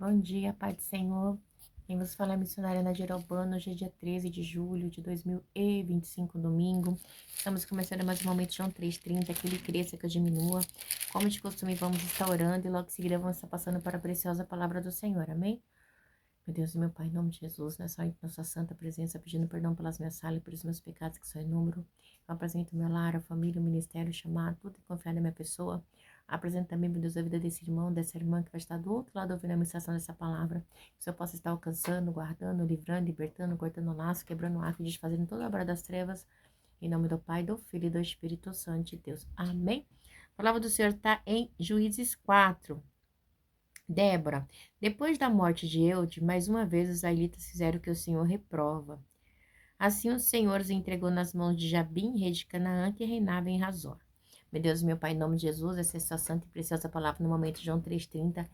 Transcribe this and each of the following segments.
Bom dia, Pai do Senhor. Quem vos fala é a missionária Nadir Albano. Hoje é dia 13 de julho de 2025, domingo. Estamos começando mais um momento de João 3:30, que ele cresça, que eu diminua. Como de costume, vamos estar orando e logo em seguida vamos estar passando para a preciosa palavra do Senhor. Amém? Meu Deus e meu Pai, em nome de Jesus, nossa santa presença, pedindo perdão pelas minhas falhas e pelos meus pecados que são em número. Eu apresento meu lar, a família, o ministério, o chamado, tudo e confiar na minha pessoa. Apresento também, meu Deus, a vida desse irmão, dessa irmã que vai estar do outro lado ouvindo a ministração dessa palavra. Que o Senhor possa estar alcançando, guardando, livrando, libertando, cortando o laço, quebrando o arco e desfazendo toda a obra das trevas. Em nome do Pai, do Filho e do Espírito Santo de Deus. Amém? A palavra do Senhor está em Juízes 4. Débora, depois da morte de Eude, mais uma vez os israelitas fizeram o que o Senhor reprova. Assim o Senhor os entregou nas mãos de Jabim, rei de Canaã, que reinava em Razor. Meu Deus, meu Pai, em nome de Jesus, essa é a sua santa e preciosa palavra no momento de João 3:30,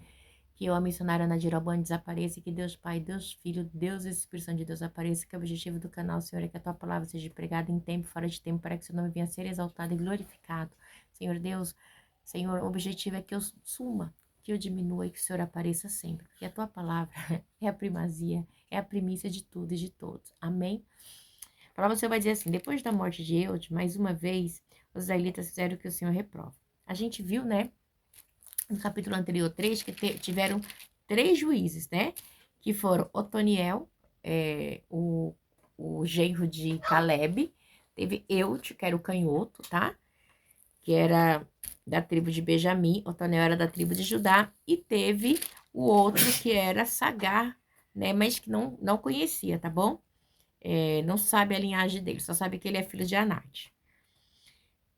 que eu, a missionária Nadir Albano, desapareça, que Deus Pai, Deus Filho, Deus e Espírito Santo de Deus apareça, que o objetivo do canal, Senhor, é que a tua palavra seja pregada em tempo, fora de tempo, para que o seu nome venha a ser exaltado e glorificado. Senhor Deus, Senhor, o objetivo é que eu suma, que eu diminua e que o Senhor apareça sempre, porque a tua palavra é a primazia, é a primícia de tudo e de todos. Amém? A palavra do Senhor vai dizer assim: depois da morte de Eude, mais uma vez, os israelitas fizeram o que o Senhor reprova. A gente viu, né, no capítulo anterior 3, que tiveram 3 juízes, né, que foram Otoniel, o genro de Caleb, teve Eude, que era o canhoto, tá, que era da tribo de Benjamim, Otoniel era da tribo de Judá, e teve o outro que era Sagar, né, mas que não conhecia, tá bom? Não sabe a linhagem dele, só sabe que ele é filho de Anate.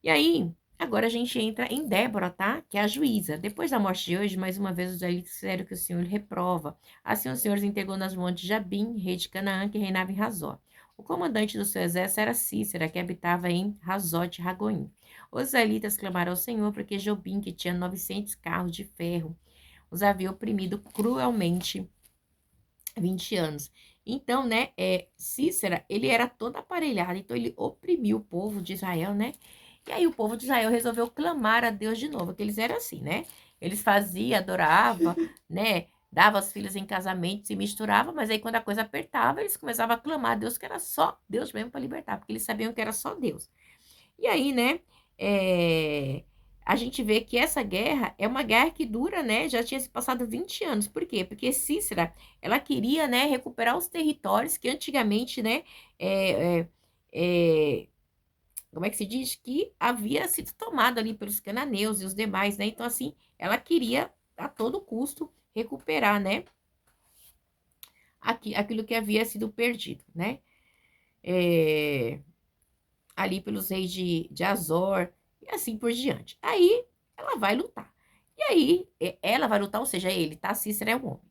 E aí, agora a gente entra em Débora, tá? Que é a juíza. Depois da morte de hoje, mais uma vez os israelitas fizeram o que o Senhor reprova. Assim o Senhor os entregou nas mãos de Jabim, rei de Canaã, que reinava em Razó. O comandante do seu exército era Cícera, que habitava em Razote Ragoim. Os israelitas clamaram ao Senhor porque Jobim, que tinha 900 carros de ferro, os havia oprimido cruelmente 20 anos. Então, né, Cícera, ele era todo aparelhado, então ele oprimiu o povo de Israel, né? E aí o povo de Israel resolveu clamar a Deus de novo, que eles eram assim, né? Eles faziam, adoravam, né? Davam as filhas em casamento, se misturavam, mas aí quando a coisa apertava, eles começavam a clamar a Deus, que era só Deus mesmo para libertar, porque eles sabiam que era só Deus. E aí, né, é, a gente vê que essa guerra é uma guerra que dura, né, já tinha se passado 20 anos. Por quê? Porque Cícera, ela queria, né, recuperar os territórios que antigamente, né, é, é, é, como é que se diz? Que havia sido tomado ali pelos cananeus e os demais, né? Então, assim, ela queria, a todo custo, recuperar, né, aquilo que havia sido perdido, né? É, ali pelos reis de Azor e assim por diante. Aí ela vai lutar. E aí ela vai lutar, ou seja, ele, tá? Cícera é um homem.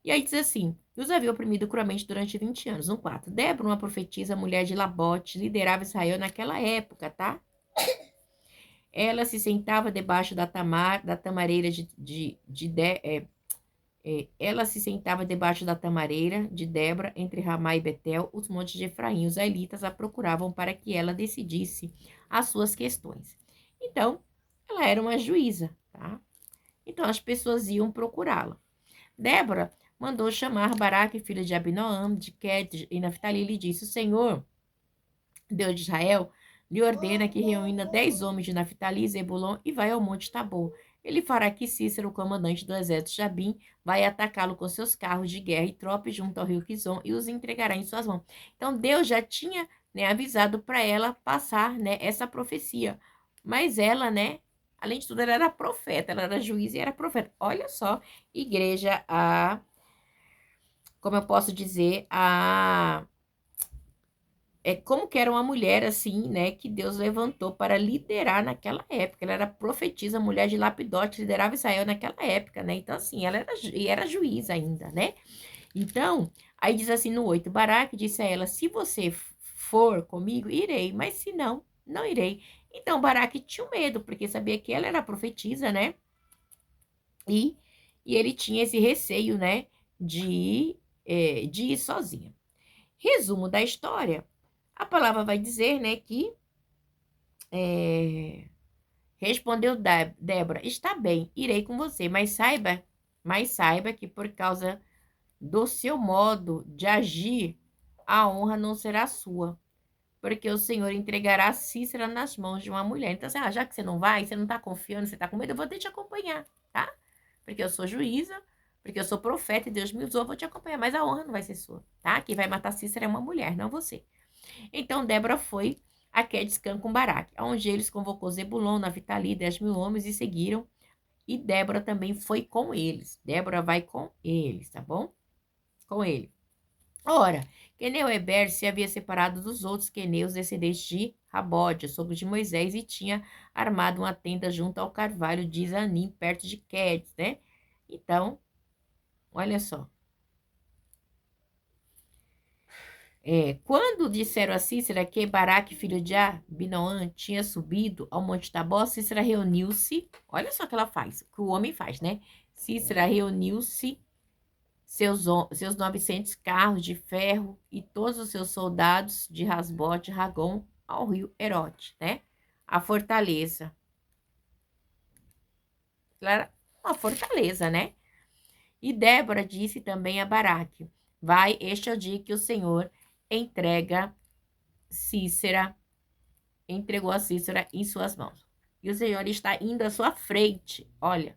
E aí diz assim: os havia oprimido cruelmente durante 20 anos. No 4. Débora, uma profetisa, mulher de Labote, liderava Israel naquela época, tá? Ela se sentava debaixo da tamareira ela se sentava debaixo da tamareira de Débora, entre Ramá e Betel, os montes de Efraim. Os israelitas a procuravam para que ela decidisse as suas questões. Então, ela era uma juíza, tá? Então, as pessoas iam procurá-la. Débora mandou chamar Baraque, filho de Abinoam, de Qued e Naftali, e lhe disse: o Senhor, Deus de Israel, lhe ordena que reúna 10 homens de Naftali e Zebulon e vai ao monte Tabor. Ele fará que Cícero, o comandante do exército de Jabim, vai atacá-lo com seus carros de guerra e tropas junto ao rio Quizon e os entregará em suas mãos. Então Deus já tinha, né, avisado para ela passar, né, essa profecia. Mas ela, né, além de tudo, ela era profeta, ela era juiz e era profeta. Olha só, igreja, como eu posso dizer, como que era uma mulher assim, né, que Deus levantou para liderar naquela época. Ela era profetisa, mulher de Lapidote, liderava Israel naquela época, né? Então, assim, ela era juiz ainda, né? Então, aí diz assim no 8, Baraque disse a ela: se você for comigo, irei, mas se não, não irei. Então, Baraque tinha medo, porque sabia que ela era profetisa, né? E, e ele tinha esse receio, né, de ir sozinha. Resumo da história. A palavra vai dizer, né, que respondeu Débora: está bem, irei com você, mas saiba Mas saiba que por causa do seu modo de agir, a honra não será sua, porque o Senhor entregará Cícera nas mãos de uma mulher. Então, assim, já que você não vai, você não tá confiando, você tá com medo, eu vou ter que te acompanhar, tá? Porque eu sou juíza, porque eu sou profeta e Deus me usou, eu vou te acompanhar, mas a honra não vai ser sua, tá? Quem vai matar Cícera é uma mulher, não você. Então, Débora foi a Quedes-Cã com Baraque, onde eles convocou Zebulon, Naftali, 10.000 homens e seguiram. E Débora também foi com eles. Débora vai com eles, tá bom? Com ele. Ora, Queneu Eber se havia separado dos outros queneus descendentes de Rabode, sogro de Moisés, e tinha armado uma tenda junto ao carvalho de Zanim, perto de Quedes, né? Então, olha só. Quando disseram a Cícera que Baraque, filho de Abinoam, tinha subido ao Monte Tabor, Cícera reuniu-se. Olha só o que ela faz, o que o homem faz, né? Cícera reuniu-se seus 900 carros de ferro e todos os seus soldados de Rasbote Ragon ao rio Herote, né? A fortaleza. Era uma fortaleza, né? E Débora disse também a Baraque: vai, este é o dia que o Senhor entregou a Cícera em suas mãos. E o Senhor está indo à sua frente. Olha,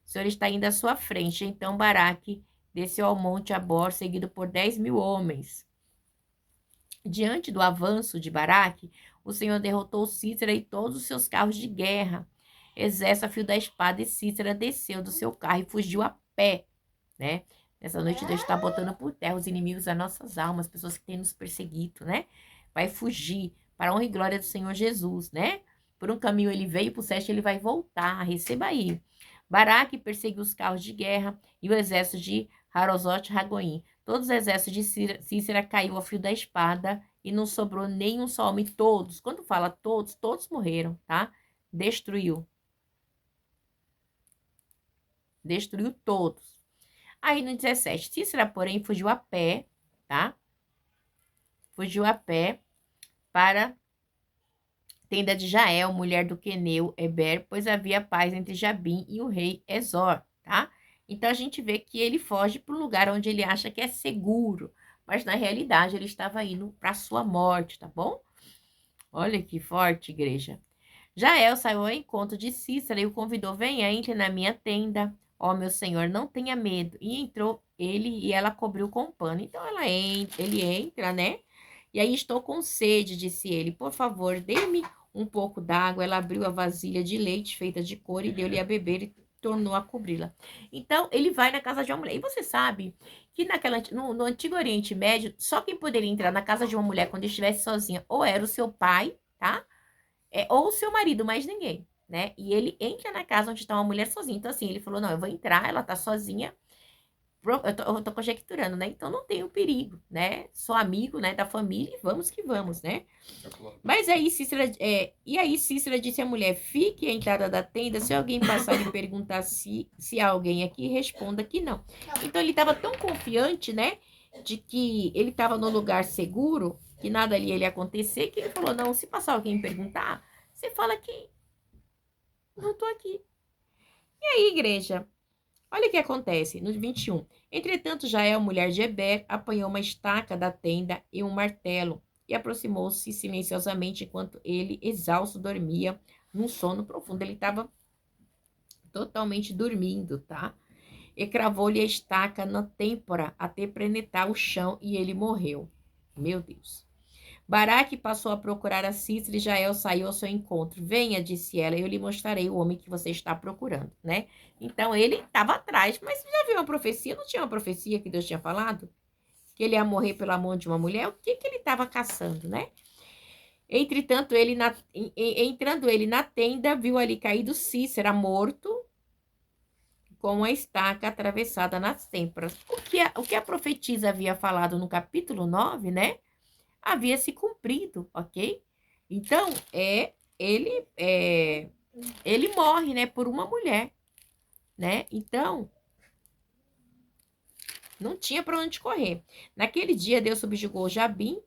o Senhor está indo à sua frente. Então Baraque desceu ao monte Abor, seguido por 10.000 homens. Diante do avanço de Baraque, o Senhor derrotou Cícera e todos os seus carros de guerra. Exército a fio da espada, e Cícera desceu do seu carro e fugiu a pé, né? Nessa noite Deus está botando por terra os inimigos das nossas almas, pessoas que têm nos perseguido, né? Vai fugir para a honra e glória do Senhor Jesus, né? Por um caminho ele veio, por sete ele vai voltar, receba aí. Baraque perseguiu os carros de guerra e o exército de Harozote Ragoim. Todos os exércitos de Cícera caiu ao fio da espada e não sobrou nenhum só homem. Todos, quando fala todos, todos morreram, tá? Destruiu. Destruiu todos. Aí no 17, Cícera, porém, fugiu a pé, tá? Fugiu a pé para tenda de Jael, mulher do queneu Eber, pois havia paz entre Jabim e o rei Ezor, tá? Então a gente vê que ele foge para um lugar onde ele acha que é seguro, mas na realidade ele estava indo para sua morte, tá bom? Olha que forte, igreja. Jael saiu ao encontro de Cícera e o convidou: venha, entre na minha tenda. Ó, meu senhor, não tenha medo. E entrou ele e ela cobriu com pano. Então ele entra, né? E aí, estou com sede, disse ele. Por favor, dê-me um pouco d'água. Ela abriu a vasilha de leite feita de couro e deu-lhe a beber e tornou a cobri-la. Então, ele vai na casa de uma mulher. E você sabe que no Antigo Oriente Médio, só quem poderia entrar na casa de uma mulher quando estivesse sozinha ou era o seu pai, tá? Ou o seu marido, mais ninguém, né? E ele entra na casa onde está uma mulher sozinha. Então, assim, ele falou: não, eu vou entrar, ela tá sozinha. Eu tô conjecturando, né? Então não tem o perigo, né? Sou amigo, né, da família e vamos que vamos, né? Mas aí Cícera disse à mulher: fique à entrada da tenda, se alguém passar e perguntar se há alguém aqui, responda que não. Então ele estava tão confiante, né, de que ele estava no lugar seguro, que nada ali ia acontecer, que ele falou: não, se passar alguém e perguntar, você fala que não tô aqui. E aí, igreja? Olha o que acontece no 21. Entretanto, Jael, mulher de Eber, apanhou uma estaca da tenda e um martelo e aproximou-se silenciosamente enquanto ele, exausto, dormia num sono profundo. Ele estava totalmente dormindo, tá? E cravou-lhe a estaca na têmpora até penetrar o chão e ele morreu. Meu Deus. Baraque passou a procurar a Cícera e Jael saiu ao seu encontro. Venha, disse ela, eu lhe mostrarei o homem que você está procurando, né? Então ele estava atrás, mas já viu uma profecia? Não tinha uma profecia que Deus tinha falado? Que ele ia morrer pela mão de uma mulher? O que ele estava caçando, né? Entretanto, entrando ele na tenda, viu ali caído Cícera morto, com a estaca atravessada nas têmporas. O que a profetisa havia falado no capítulo 9, né? Havia se cumprido, ok? Então, ele morre, né, por uma mulher, né? Então, não tinha para onde correr. Naquele dia, Deus subjugou Jabim,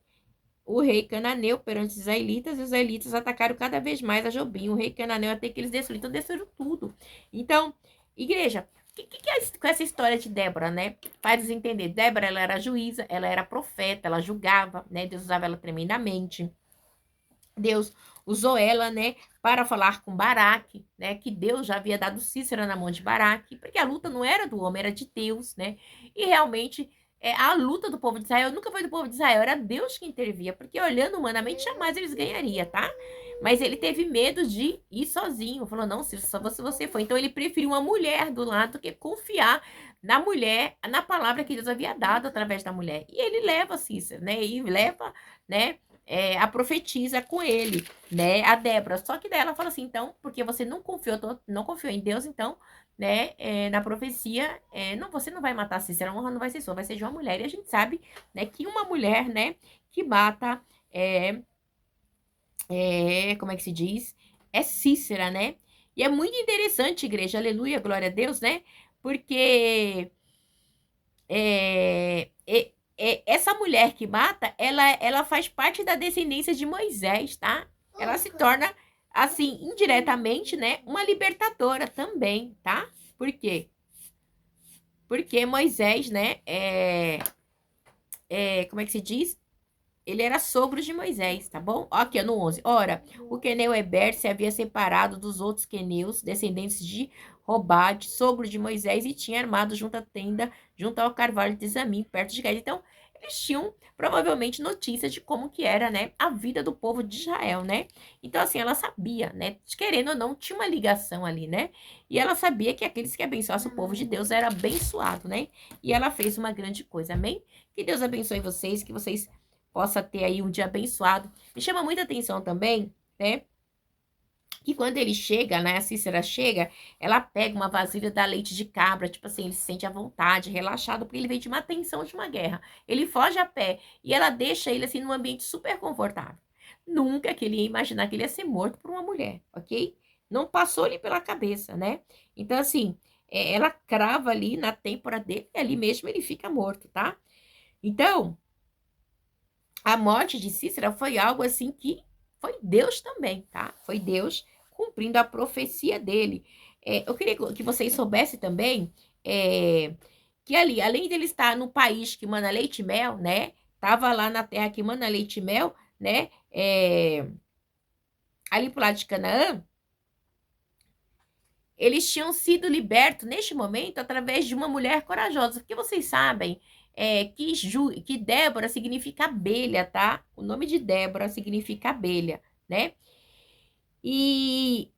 o rei cananeu, perante os israelitas, e os israelitas atacaram cada vez mais a Jobim, o rei cananeu, até que eles destruíram. Então, destruíram tudo. Então, igreja, que é com essa história de Débora, né? Faz nos entender. Débora, ela era juíza, ela era profeta, ela julgava, né? Deus usava ela tremendamente. Deus usou ela, né, para falar com Baraque, né, que Deus já havia dado Cícera na mão de Baraque, porque a luta não era do homem, era de Deus, né? E realmente a luta do povo de Israel nunca foi do povo de Israel, era Deus que intervia, porque olhando humanamente jamais eles ganhariam, tá? Mas ele teve medo de ir sozinho, falou, não, se só você foi. Então ele preferiu uma mulher do lado do que confiar na mulher, na palavra que Deus havia dado através da mulher. E ele leva Cícera, né? E leva, né? A profetisa com ele, né? A Débora. Só que daí ela fala assim, então, porque você não confiou em Deus, então, né? Na profecia, não, você não vai matar Cícera, a honra não vai ser sua, vai ser de uma mulher. E a gente sabe, né, que uma mulher, né, que mata, como é que se diz? É Cícera, né? E é muito interessante, igreja, aleluia, glória a Deus, né? Porque essa mulher que mata, ela faz parte da descendência de Moisés, tá? Ela se torna, assim, indiretamente, né, uma libertadora também, tá? Por quê? Porque Moisés, né, como é que se diz? Ele era sogro de Moisés, tá bom? Ó, aqui, no 11. Ora, o queneu Eber se havia separado dos outros queneus, descendentes de Robade, sogro de Moisés, e tinha armado junto à tenda, junto ao carvalho de Zamim, perto de Gade. Então, eles tinham provavelmente notícias de como que era, né, a vida do povo de Israel, né? Então, assim, ela sabia, né? Querendo ou não, tinha uma ligação ali, né? E ela sabia que aqueles que abençoassem o povo de Deus era abençoado, né? E ela fez uma grande coisa, amém? Que Deus abençoe vocês, que vocês possa ter aí um dia abençoado. Me chama muita atenção também, né? Que quando ele chega, né? A Cícera chega, ela pega uma vasilha da leite de cabra, tipo assim, ele se sente à vontade, relaxado, porque ele veio de uma tensão de uma guerra. Ele foge a pé e ela deixa ele assim num ambiente super confortável. Nunca que ele ia imaginar que ele ia ser morto por uma mulher, ok? Não passou ali pela cabeça, né? Então, assim, ela crava ali na têmpora dele e ali mesmo ele fica morto, tá? Então, a morte de Cícera foi algo assim que foi Deus também, tá? Foi Deus cumprindo a profecia dele. Eu queria que vocês soubessem também que ali, além de ele estar no país que manda leite e mel, né? Tava lá na terra que manda leite e mel, né? Ali pro lado de Canaã, eles tinham sido libertos neste momento através de uma mulher corajosa. Porque vocês sabem que Débora significa abelha, tá? O nome de Débora significa abelha, né? E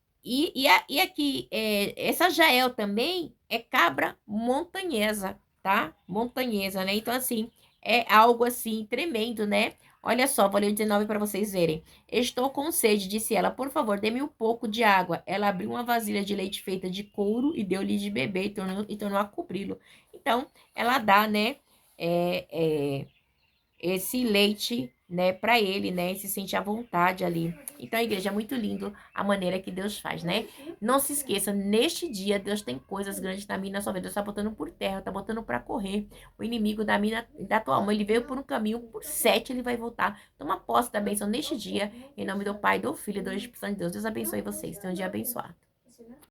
aqui, essa Jael também é cabra montanhesa, tá? Montanhesa, né? Então, assim, é algo assim tremendo, né? Olha só, vou ler o 19 para vocês verem. Estou com sede, disse ela. Por favor, dê-me um pouco de água. Ela abriu uma vasilha de leite feita de couro e deu-lhe de beber e tornou a cobri-lo. Então, ela dá, né? é, é, esse leite, né, para ele, né, e se sente à vontade ali. Então, a igreja é muito lindo a maneira que Deus faz, né? Não se esqueça, neste dia Deus tem coisas grandes na minha e na sua vida. Deus está botando por terra, está botando para correr. O inimigo da minha da tua alma, ele veio por um caminho, por 7 ele vai voltar. Toma posse da bênção neste dia, em nome do Pai, do Filho e do Espírito Santo de Deus. Deus abençoe vocês. Tenham um dia abençoado.